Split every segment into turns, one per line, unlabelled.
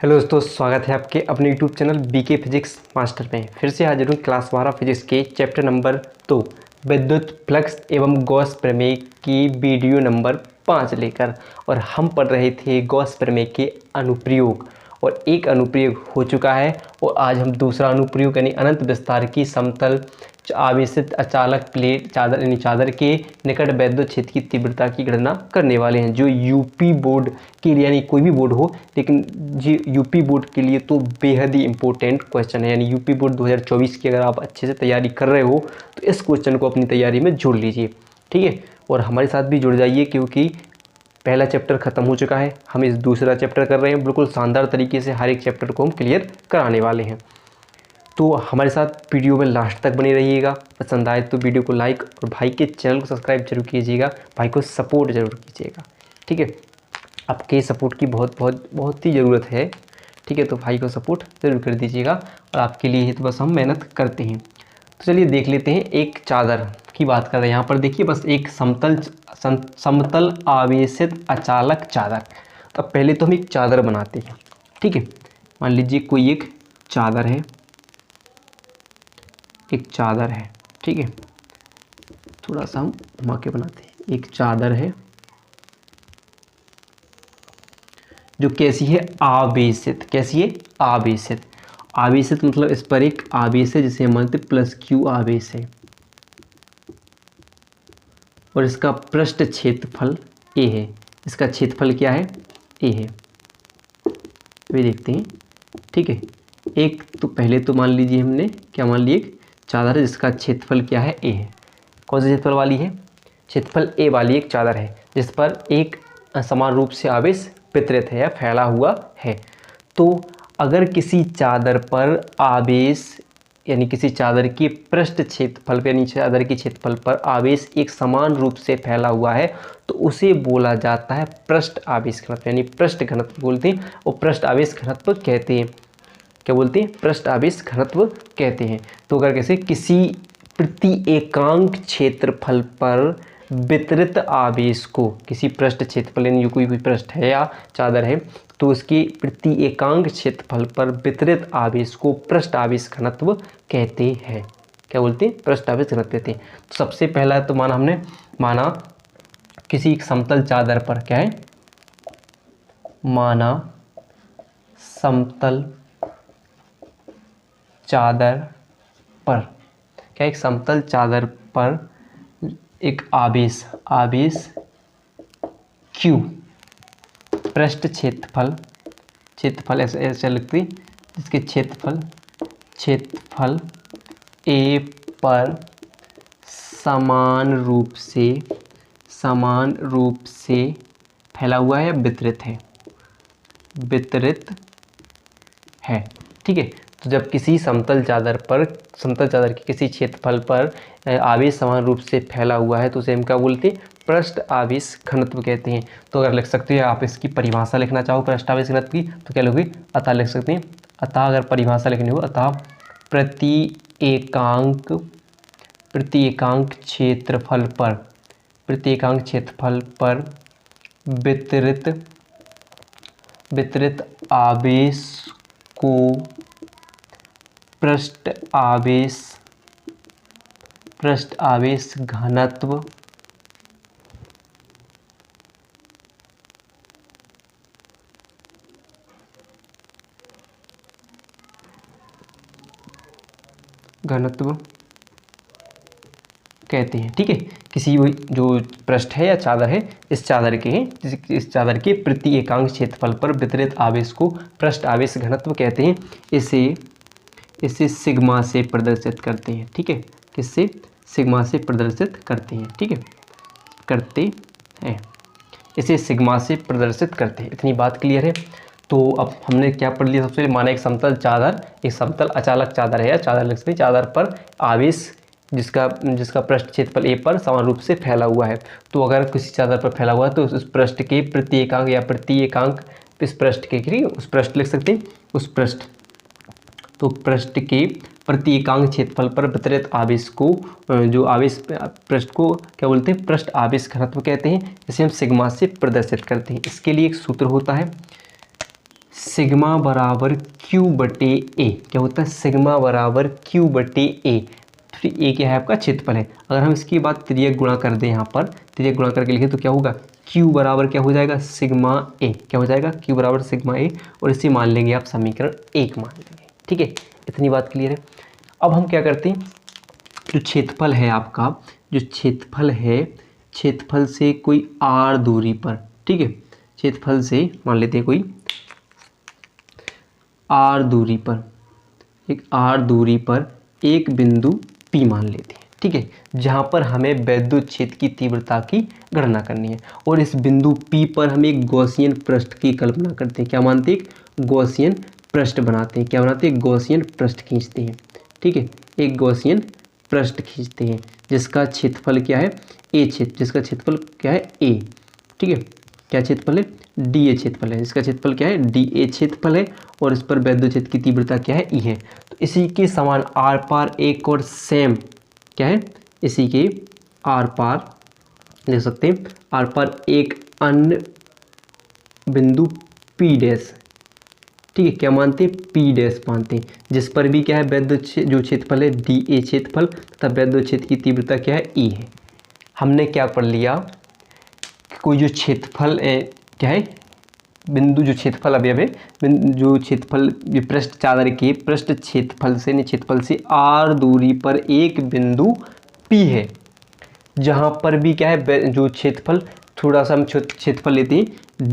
Hello दोस्तों, स्वागत है आपके अपने YouTube channel BK physics master में। फिर से हाजिर हूँ क्लास 12 फिजिक्स के चैप्टर नंबर 2 विद्युत फ्लक्स एवं गॉस प्रमेय की वीडियो नंबर 5 लेकर। और हम पढ़ रहे थे गॉस प्रमेय के अनुप्रयोग, और एक अनुप्रयोग हो चुका है और आज हम दूसरा अनुप्रयोग यानी अनंत विस्तार की समतल आवेशित अचालक प्लेट चादर यानी चादर के निकट वैद्युत क्षेत्र की तीव्रता की गणना करने वाले हैं, जो यूपी बोर्ड के लिए यानी कोई भी बोर्ड हो, लेकिन जी यूपी बोर्ड के लिए तो बेहद ही इंपॉर्टेंट क्वेश्चन है। यानी यूपी बोर्ड 2024 की अगर आप अच्छे से तैयारी कर रहे हो तो इस क्वेश्चन को अपनी तैयारी में जोड़ लीजिए, ठीक है। और हमारे साथ भी जुड़ जाइए, क्योंकि पहला चैप्टर ख़त्म हो चुका है, हम इस दूसरा चैप्टर कर रहे हैं। बिल्कुल शानदार तरीके से हर एक चैप्टर को हम क्लियर कराने वाले हैं। तो हमारे साथ वीडियो में लास्ट तक बने रहिएगा। पसंद आए तो वीडियो को लाइक और भाई के चैनल को सब्सक्राइब जरूर कीजिएगा, भाई को सपोर्ट जरूर कीजिएगा, ठीक है। आपके सपोर्ट की बहुत ही ज़रूरत है, ठीक है। तो भाई को सपोर्ट ज़रूर कर दीजिएगा, और आपके लिए ही तो बस हम मेहनत करते हैं। तो चलिए देख लेते हैं, एक चादर की बात कर रहे हैं यहाँ पर। देखिए बस एक समतल आवेशित अचालक चादर। तो पहले तो हम एक चादर बनाते हैं, ठीक है। मान लीजिए कोई एक चादर है, ठीक है। थोड़ा सा हम घुमा के बनाते हैं। एक चादर है जो कैसी है, आवेशित। कैसी है, आवेशित। आवेशित मतलब इस पर एक आवेश है जिसे हम मानते +q आवेश है, और इसका पृष्ठ क्षेत्रफल a है। इसका क्षेत्रफल क्या है, a है। वे देखते हैं, ठीक है। एक तो पहले तो मान लीजिए हमने क्या मान लिया, एक चादर है जिसका क्षेत्रफल क्या है, a है। कौन से क्षेत्रफल वाली है, क्षेत्रफल a वाली एक चादर है जिस पर एक समान रूप से आवेश वितरित है या फैला हुआ है। तो अगर किसी चादर पर आवेश यानी किसी चादर के पृष्ठ क्षेत्रफल पर यानी चादर के क्षेत्रफल पर आवेश एक समान रूप से फैला हुआ है, तो उसे बोला जाता है पृष्ठ आवेश घनत्व, यानी पृष्ठ घनत्व बोलते हैं। और पृष्ठ आवेश घनत्व कहते हैं, क्या बोलते हैं, पृष्ठ आवेश घनत्व कहते हैं। तो अगर कैसे किसी प्रति एकांक क्षेत्रफल पर वितरित आवेश को, किसी पृष्ठ क्षेत्रफल यानी कोई भी पृष्ठ है या चादर है, तो उसकी प्रति एकांक क्षेत्रफल पर वितरित आवेश को पृष्ठ आवेश घनत्व कहते हैं। क्या बोलते हैं, पृष्ठ आवेश घनत्व कहते हैं। तो सबसे पहला तो हमने माना किसी एक समतल चादर पर, क्या है, माना समतल चादर पर, क्या, एक समतल चादर पर एक आवेश q, पृष्ठ क्षेत्रफल ऐसे लिखते, जिसके क्षेत्रफल a पर समान रूप से फैला हुआ है, वितरित है, ठीक है। तो जब किसी समतल चादर के किसी क्षेत्रफल पर आवेश समान रूप से फैला हुआ है, तो उसे हम क्या बोलते हैं, पृष्ठ आवेश घनत्व कहते हैं। तो अगर लिख सकते हैं, आप इसकी परिभाषा लिखना चाहो पृष्ठ आवेश घनत्व की, तो क्या लोगे, अतः लिख सकते हैं। अतः अगर परिभाषा लिखनी हो, अतः प्रति एकांक क्षेत्रफल पर वितरित आवेश को पृष्ठ आवेश घनत्व कहते हैं, ठीक है। किसी जो पृष्ठ है या चादर है, इस चादर के प्रति एकांक क्षेत्रफल पर वितरित आवेश को पृष्ठ आवेश घनत्व कहते हैं। इसे सिग्मा से प्रदर्शित करते हैं, ठीक है। किससे, सिग्मा से प्रदर्शित करते हैं, ठीक है, इसे सिग्मा से प्रदर्शित करते हैं। इतनी बात क्लियर है। तो अब हमने क्या पढ़ लिया, सबसे पहले माना एक समतल अचालक चादर है या चादर लिख सकते हैं, चादर पर आवेश जिसका पृष्ठ क्षेत्रफल a पर समान रूप से फैला हुआ है। तो अगर किसी चादर पर फैला हुआ है, तो उस पृष्ठ के प्रति एकांक इस पृष्ठ के, उस पृष्ठ लिख सकते हैं, उस पृष्ठ, तो पृष्ठ के प्रति एकांक क्षेत्रफल पर वितरित आवेश को, जो आवेश पृष्ठ को क्या बोलते हैं, पृष्ठ आवेश घनत्व कहते हैं। इसे हम सिग्मा से प्रदर्शित करते हैं। इसके लिए एक सूत्र होता है, सिग्मा बराबर क्यू बटे ए। क्या होता है? सिग्मा बराबर क्यू बटे ए। फिर ए क्या है? आपका क्षेत्रफल है। अगर हम इसकी बात त्रियक गुणा कर दें, यहाँ पर त्रियक गुणा करके लिखें तो क्या होगा? क्यू बराबर क्या हो जाएगा? सिग्मा ए। क्या हो जाएगा? क्यू बराबर सिग्मा ए। और इसे मान लेंगे आप समीकरण 1 मान लेंगे। ठीक है, इतनी बात क्लियर है। अब हम क्या करते हैं, जो क्षेत्रफल है आपका, जो क्षेत्रफल है, क्षेत्रफल से कोई आर दूरी पर, ठीक है, क्षेत्रफल से मान लेते हैं कोई आर दूरी पर, एक आर दूरी पर एक बिंदु P मान लेते हैं। ठीक है, जहाँ पर हमें वैद्युत क्षेत्र की तीव्रता की गणना करनी है। और इस बिंदु P पर हम एक गॉसियन पृष्ठ की कल्पना करते हैं। क्या मानते हैं? गॉसियन पृष्ठ बनाते हैं। क्या बनाते हैं? गॉसियन पृष्ठ खींचते हैं। ठीक है, एक गॉसियन पृष्ठ खींचते हैं जिसका क्षेत्रफल क्या है? ए क्षेत्र, जिसका क्षेत्रफल क्या है? ए। ठीक है, क्या क्षेत्रफल है? डी ए क्षेत्रफल है। इसका क्षेत्रफल क्या है? डी ए क्षेत्रफल है। और इस पर वैद्युत क्षेत्र की तीव्रता क्या है? ई है। तो इसी के समान आर पार एक और सेम क्या है? इसी के आर पार देख सकते हैं, आर पार एक अन्य बिंदु पी डैश। ठीक है, क्या मानते हैं? पी डैश मानते हैं, जिस पर भी क्या है? वैद्युत जो क्षेत्रफल है डी ए क्षेत्रफल तथा वैद्युत क्षेत्र की तीव्रता क्या है? ई है। हमने क्या पढ़ लिया? कोई जो क्षेत्रफल क्या है? बिंदु जो क्षेत्रफल अवयव है, जो क्षेत्रफल पृष्ठ चादर के पृष्ठ क्षेत्रफल से क्षेत्रफल से आर दूरी पर एक बिंदु P है, जहाँ पर भी क्या है? जो क्षेत्रफल, थोड़ा सा हम क्षेत्रफल लेते हैं,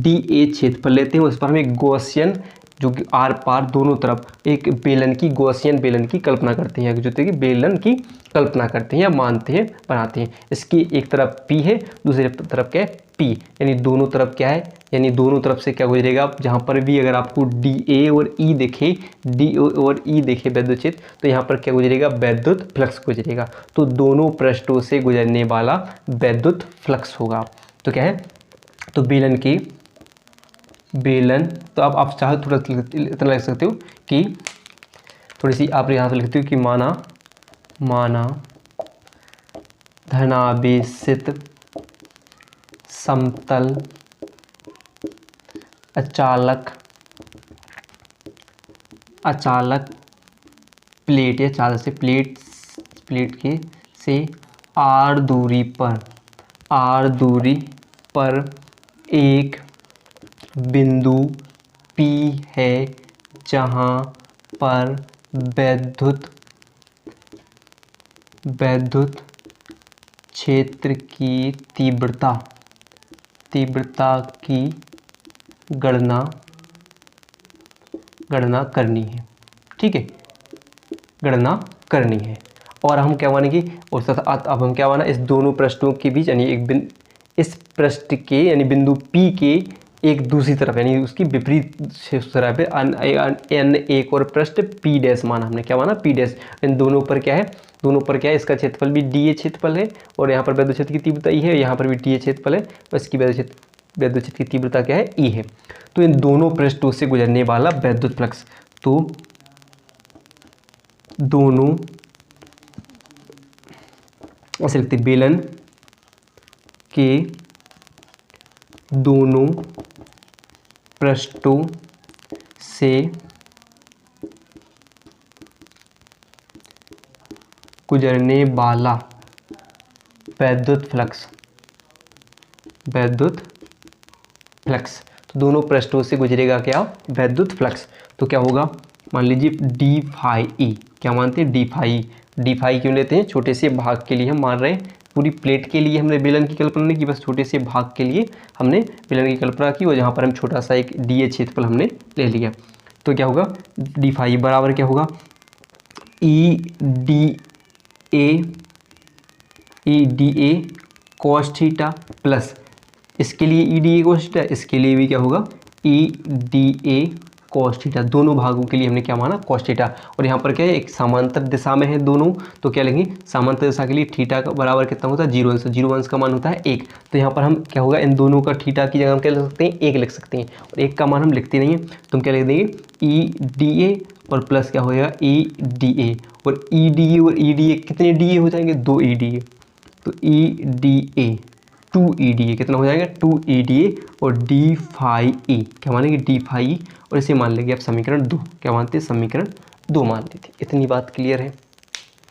डी ए क्षेत्रफल लेते हैं, उस पर हम एक गॉसियन, जो कि आर पार दोनों तरफ एक बेलन की, गॉसियन बेलन की कल्पना करते हैं, जो कि बेलन की कल्पना करते हैं या मानते हैं, बनाते हैं। इसकी एक तरफ P है, दूसरी तरफ क्या है? P। यानी दोनों तरफ क्या है? यानी दोनों तरफ से क्या गुजरेगा? जहाँ पर भी अगर आपको डी ए और ई देखे, डी और ई देखे वैद्युत क्षेत्र, तो यहाँ पर क्या गुजरेगा? वैद्युत फ्लक्स गुजरेगा। तो दोनों पृष्ठों से गुजरने वाला वैद्युत फ्लक्स होगा। तो क्या है? तो बेलन तो अब आप चाहे थोड़ा इतना लिख सकते हो कि थोड़ी सी आप यहाँ से लिखते हो कि माना धनावेशित समतल अचालक प्लेट या चादर से प्लेट के से आर दूरी पर एक बिंदु P है, जहाँ पर वैद्युत क्षेत्र की तीव्रता की गणना करनी है। ठीक है, गणना करनी है। और हम क्या मानेंगे? और अब हम क्या माना? इस दोनों पृष्ठों के बीच, यानी इस पृष्ठ के यानी बिंदु P के एक दूसरी तरफ, यानी उसकी विपरीत तरह पे अन्य एक और पृष्ठ P डैश माना हमने। क्या माना? P dash. इन दोनों पर क्या है? दोनों पर क्या है? इसका क्षेत्रफल भी डी ए क्षेत्रफल है, और यहाँ पर वैद्युत क्षेत्र की तीव्रता ई है, यहाँ पर भी डी ए क्षेत्रफल है, और इसकी वैद्युत क्षेत्र की तीव्रता क्या है? ई है। तो इन दोनों पृष्ठों से गुजरने वाला वैद्युत फ्लक्स, तो दोनों ऐसे लिखते, बेलन के दोनों पृष्ठों से गुजरने वाला वैद्युत फ्लक्स, तो दोनों पृष्ठों से गुजरेगा क्या? वैद्युत फ्लक्स। तो क्या होगा? मान लीजिए डी फाई ई। क्या मानते हैं? डी फाई क्यों लेते हैं? छोटे से भाग के लिए हम मान रहे हैं, पूरी प्लेट के लिए हमने बेलन की कल्पना नहीं की, बस छोटे से भाग के लिए हमने बेलन की कल्पना की, और जहाँ पर हम छोटा सा एक डी ए क्षेत्रफल हमने ले लिया। तो क्या होगा? डी फाई बराबर क्या होगा? E D A cos theta plus, इसके लिए E D A cos theta, इसके लिए भी क्या होगा? E D A cos theta. दोनों भागों के लिए हमने क्या माना? Cos theta. और यहाँ पर क्या है? एक समांतर दिशा में है दोनों, तो क्या लेंगे? समांतर दिशा के लिए थीटा का बराबर कितना होता है? 0 अंश। 0 अंश का मान होता है 1। तो यहाँ पर हम क्या होगा? इन दोनों का थीटा की जगह हम क्या लिख सकते हैं? 1 लिख सकते हैं। और 1 का मान हम लिखते नहीं है, तो हम क्या लिख देंगे? ई डी ए और प्लस क्या होगा? E D A. और ई डी ए और ई डी ए कितने डी ए हो जाएंगे? 2 ई डी ए। तो E D A 2 E D A कितना हो जाएगा? 2 ई डी ए और डी फाई ई। क्या मानेंगे? D phi. और इसे मान लेंगे आप समीकरण 2। क्या मानते हैं? समीकरण 2 मान लेते हैं। इतनी बात क्लियर है?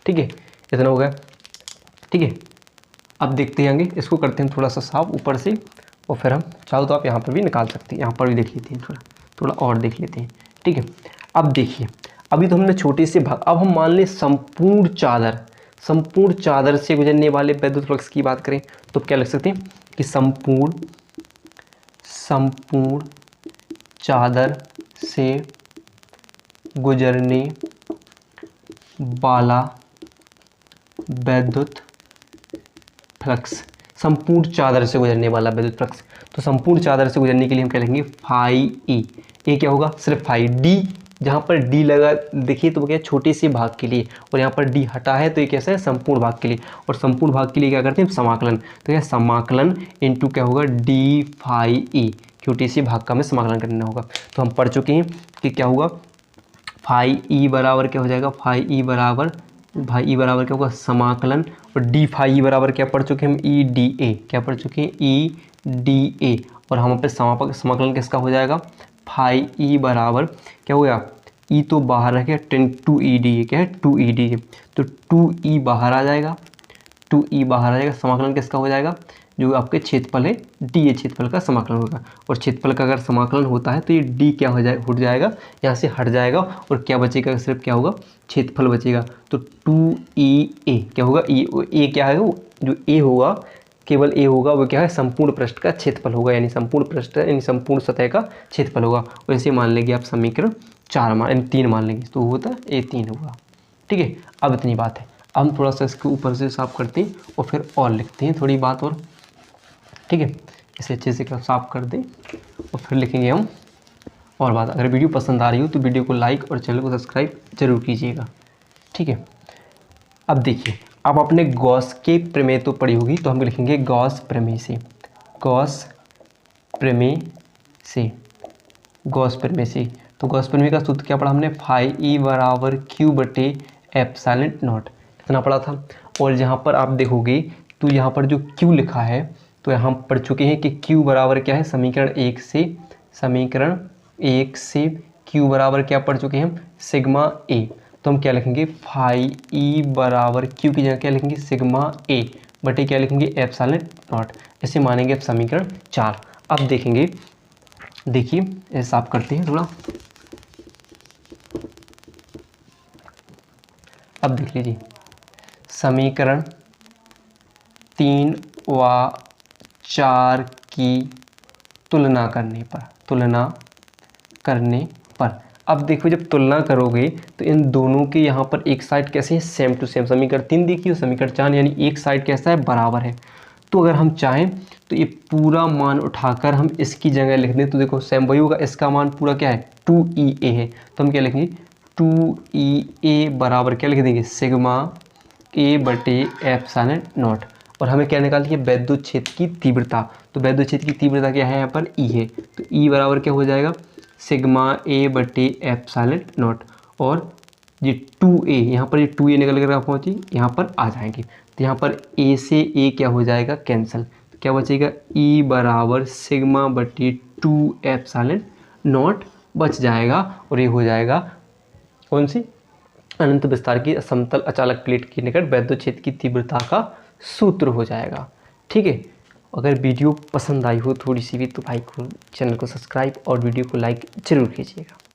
ठीक है, इतना हो गया। ठीक है, अब देखते हैं आगे, इसको करते हैं थोड़ा सा साफ ऊपर से, और फिर हम चाहो तो आप यहाँ पर भी निकाल सकते हैं, यहाँ पर भी देख लेते हैं, थोड़ा और देख लेते हैं। ठीक है, अब देखिए, अभी तो हमने छोटे से भाग, अब हम मान लें संपूर्ण चादर से गुजरने वाले विद्युत फ्लक्स की बात करें तो क्या लिख सकते हैं कि संपूर्ण चादर से गुजरने वाला विद्युत फ्लक्स, संपूर्ण चादर से गुजरने वाला विद्युत फ्लक्स। तो संपूर्ण चादर से गुजरने के लिए हम क्या लिखेंगे? Phi E. ए क्या होगा? सिर्फ फाई डी, जहाँ पर डी लगा देखिए तो क्या छोटे से भाग के लिए, और यहाँ पर डी हटा है तो ये कैसा है? संपूर्ण भाग के लिए। और संपूर्ण भाग के लिए क्या करते हैं? समाकलन। तो क्या समाकलन इनटू क्या होगा? डी फाई ई, छोटे से भाग का हमें समाकलन करना होगा। तो हम पढ़ चुके हैं कि क्या होगा? फाई ई बराबर क्या हो जाएगा? फाई ई बराबर क्या होगा? समाकलन। और डी फाई ई बराबर क्या पढ़ चुके हैं हम? E D A. क्या पढ़ चुके हैं? E D A. और हम पे समाकलन किसका हो जाएगा? फाई ई बराबर क्या हो गया? ई तो बाहर रह गया, 2 ई डी ए। क्या है? 2 ई डी ए। तो 2 ई बाहर आ जाएगा, समाकलन किसका हो जाएगा? जो आपके क्षेत्रफल है डी ए, क्षेत्रफल का समाकलन होगा। और क्षेत्रफल का अगर समाकलन होता है तो ये डी क्या हो जाए? हट जाएगा, यहाँ से हट जाएगा, और क्या बचेगा? सिर्फ क्या होगा? क्षेत्रफल बचेगा। तो 2 ई ए क्या होगा? ए क्या है? वो जो ए होगा, केवल ए होगा, वो क्या है? संपूर्ण पृष्ठ का क्षेत्रफल होगा, यानी संपूर्ण पृष्ठ यानी संपूर्ण सतह का क्षेत्रफल होगा। और इसे मान लेंगे आप समीकरण 3 मान लेंगे, तो होता है A3 होगा। ठीक है, अब इतनी बात है। अब हम थोड़ा सा इसके ऊपर से साफ करते हैं और फिर और लिखते हैं थोड़ी बात और। ठीक है, इसे अच्छे से साफ कर दें और फिर लिखेंगे हम और बात। अगर वीडियो पसंद आ रही हो तो वीडियो को लाइक और चैनल को सब्सक्राइब जरूर कीजिएगा। ठीक है, अब देखिए, अब आपने गॉस के प्रमेय तो पढ़ी होगी, तो हम लिखेंगे गॉस प्रमेय से। तो गॉस प्रमेय का सूत्र क्या पढ़ा हमने? फाई ई बराबर क्यू बटे एप्सिलॉन नॉट, इतना पढ़ा था। और जहाँ पर आप देखोगे तो यहाँ पर जो क्यू लिखा है, तो यहाँ पढ़ चुके हैं कि क्यू बराबर क्या है? समीकरण 1 से क्यू बराबर क्या पढ़ चुके हैं हम? सिग्मा ए। तो हम क्या लिखेंगे? फाई ई बराबर क्यू की जगह क्या लिखेंगे? सिग्मा ए बटे क्या लिखेंगे? Epsilon not. इसे मानेंगे अब समीकरण 4। अब देखेंगे, देखिए इसे साफ करते हैं थोड़ा। अब देख लीजिए, समीकरण 3 व 4 की तुलना करने पर अब देखो, जब तुलना करोगे तो इन दोनों के यहाँ पर एक साइड कैसे है? Same to same. समीकरण 3 देखिए और समीकरण 4, यानी एक साइड कैसा है? बराबर है। तो अगर हम चाहें तो ये पूरा मान उठाकर हम इसकी जगह लिख दें तो देखो सेम वही होगा। इसका मान पूरा क्या है? 2EA है, तो हम क्या लिखेंगे? 2EA बराबर क्या लिख देंगे? सिग्मा ए बटे एप्सिलॉन नॉट। और हमें क्या निकालनी है? विद्युत क्षेत्र की तीव्रता। तो विद्युत क्षेत्र की तीव्रता क्या है? यहाँ पर E है, तो E बराबर क्या हो जाएगा? सिग्मा ए बटे एप्सिलॉन नॉट। और ये 2A, यहाँ पर ये 2A निकल कर पहुँची, यहाँ पर आ जाएंगे, तो यहाँ पर A से A क्या हो जाएगा? कैंसिल। तो क्या बचेगा? E बराबर सिग्मा बटे 2 एप्सिलॉन नॉट बच जाएगा। और ये हो जाएगा कौन सी? अनंत विस्तार की समतल अचालक प्लेट के निकट विद्युत क्षेत्र की तीव्रता का सूत्र हो जाएगा। ठीक है, अगर वीडियो पसंद आई हो थोड़ी सी भी तो भाई को चैनल को सब्सक्राइब और वीडियो को लाइक जरूर कीजिएगा।